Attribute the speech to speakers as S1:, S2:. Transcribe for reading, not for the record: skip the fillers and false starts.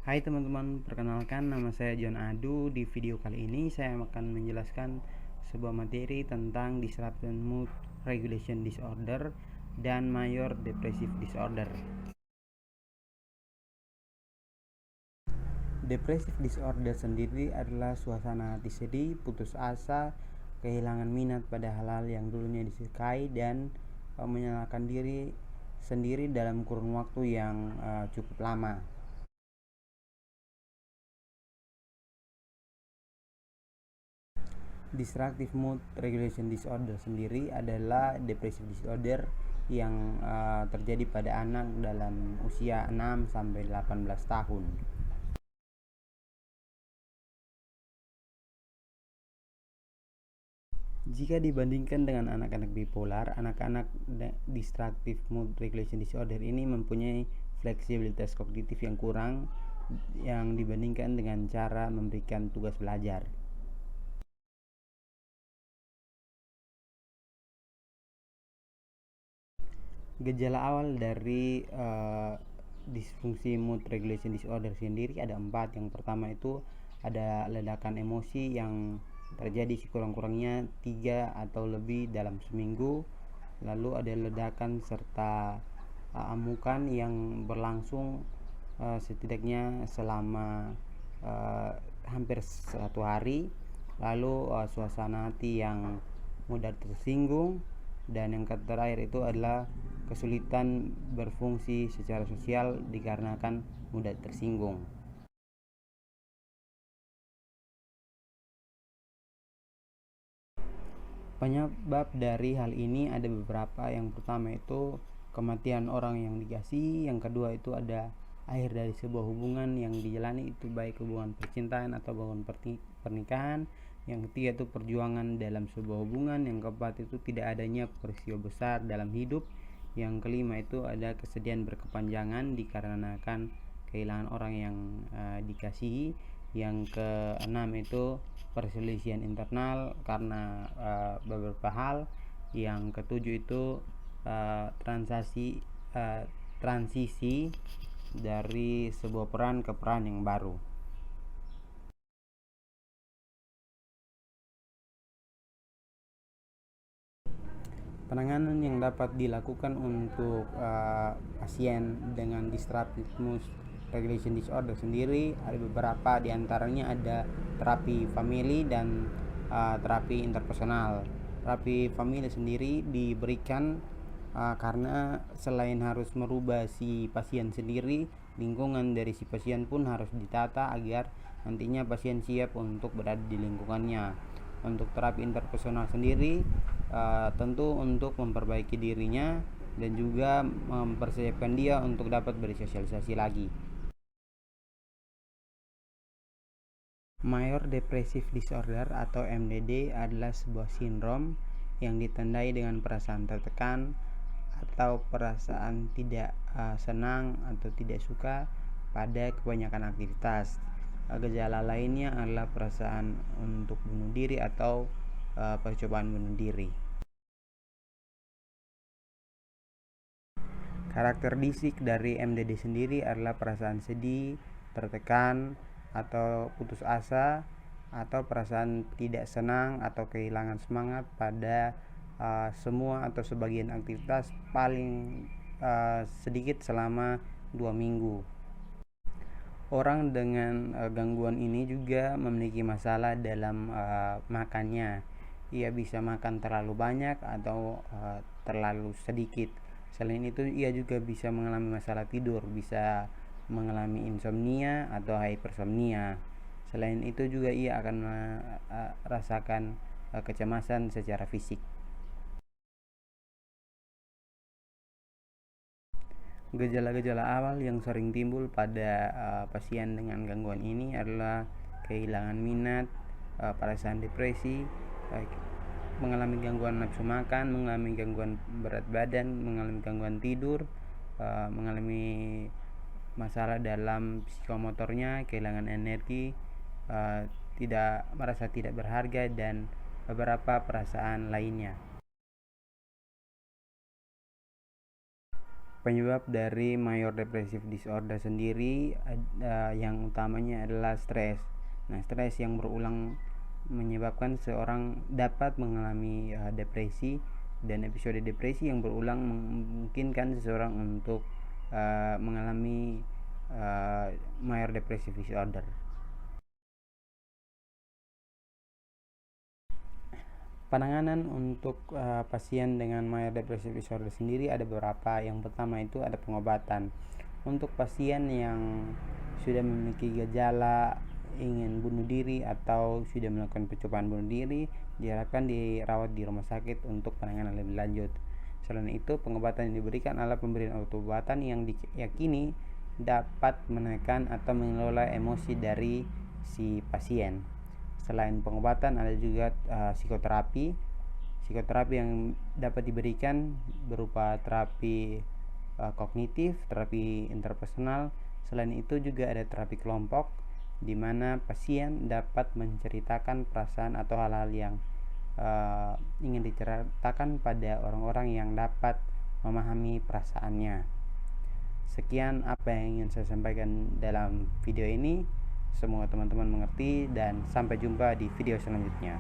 S1: Hai teman-teman, perkenalkan nama saya John Adu. Di video kali ini saya akan menjelaskan sebuah materi tentang Disruption Mood Regulation Disorder dan Major Depressive Disorder. Depressive disorder sendiri adalah suasana hati sedih, putus asa, kehilangan minat pada hal-hal yang dulunya disukai dan menyalahkan diri sendiri dalam kurun waktu yang cukup lama. Disruptive Mood Regulation Disorder sendiri adalah depressive disorder yang terjadi pada anak dalam usia 6 sampai 18 tahun. Jika dibandingkan dengan anak-anak bipolar, anak-anak Disruptive Mood Regulation Disorder ini mempunyai fleksibilitas kognitif yang kurang yang dibandingkan dengan cara memberikan tugas belajar. Gejala awal dari disfungsi mood regulation disorder sendiri ada 4. Yang pertama itu ada ledakan emosi yang terjadi sekurang-kurangnya 3 atau lebih dalam seminggu. Lalu ada ledakan serta amukan yang berlangsung setidaknya selama hampir 1 hari. Lalu suasana hati yang mudah tersinggung, dan yang terakhir itu adalah kesulitan berfungsi secara sosial dikarenakan mudah tersinggung. Penyebab dari hal ini ada beberapa. Yang pertama itu kematian orang yang dikasihi, yang kedua itu ada akhir dari sebuah hubungan yang dijalani, itu baik hubungan percintaan atau hubungan pernikahan, yang ketiga itu perjuangan dalam sebuah hubungan, yang keempat itu tidak adanya peristiwa besar dalam hidup, yang kelima itu ada kesedihan berkepanjangan dikarenakan kehilangan orang yang dikasihi, yang keenam itu perselisihan internal karena beberapa hal, yang ketujuh itu transisi dari sebuah peran ke peran yang baru. Penanganan yang dapat dilakukan untuk pasien dengan Disruptive Mood Regulation Disorder sendiri ada beberapa. Diantaranya ada terapi famili dan terapi interpersonal. Terapi famili sendiri diberikan karena selain harus merubah si pasien sendiri, lingkungan dari si pasien pun harus ditata agar nantinya pasien siap untuk berada di lingkungannya. Untuk terapi interpersonal sendiri tentu untuk memperbaiki dirinya dan juga mempersiapkan dia untuk dapat bersosialisasi lagi. Major Depressive Disorder atau MDD adalah sebuah sindrom yang ditandai dengan perasaan tertekan atau perasaan tidak senang atau tidak suka pada kebanyakan aktivitas. Gejala lainnya adalah perasaan untuk bunuh diri atau percobaan bunuh diri. Karakteristik dari MDD sendiri adalah perasaan sedih, tertekan, atau putus asa, atau perasaan tidak senang atau kehilangan semangat pada semua atau sebagian aktivitas paling sedikit selama 2 minggu. Orang dengan gangguan ini juga memiliki masalah dalam makannya. Ia bisa makan terlalu banyak atau terlalu sedikit. Selain itu ia juga bisa mengalami masalah tidur, bisa mengalami insomnia atau hypersomnia. Selain itu juga ia akan merasakan kecemasan secara fisik. Gejala-gejala awal yang sering timbul pada pasien dengan gangguan ini adalah kehilangan minat, perasaan depresi, mengalami gangguan nafsu makan, mengalami gangguan berat badan, mengalami gangguan tidur, mengalami masalah dalam psikomotornya, kehilangan energi, merasa tidak berharga, dan beberapa perasaan lainnya. Penyebab dari major depressive disorder sendiri yang utamanya adalah stres. Nah, stres yang berulang menyebabkan seorang dapat mengalami depresi, dan episode depresi yang berulang memungkinkan seseorang untuk mengalami major depressive disorder. Penanganan untuk pasien dengan major depressive disorder sendiri ada beberapa. Yang pertama itu ada pengobatan. Untuk pasien yang sudah memiliki gejala ingin bunuh diri atau sudah melakukan percobaan bunuh diri, diharapkan dirawat di rumah sakit untuk penanganan lebih lanjut. Selain itu, pengobatan yang diberikan adalah pemberian obat-obatan yang diyakini dapat menekan atau mengelola emosi dari si pasien. Selain pengobatan, ada juga psikoterapi. Psikoterapi yang dapat diberikan berupa terapi kognitif, terapi interpersonal. Selain itu juga ada terapi kelompok, di mana pasien dapat menceritakan perasaan atau hal-hal yang ingin diceritakan pada orang-orang yang dapat memahami perasaannya. Sekian apa yang ingin saya sampaikan dalam video ini. Semoga teman-teman mengerti, dan sampai jumpa di video selanjutnya.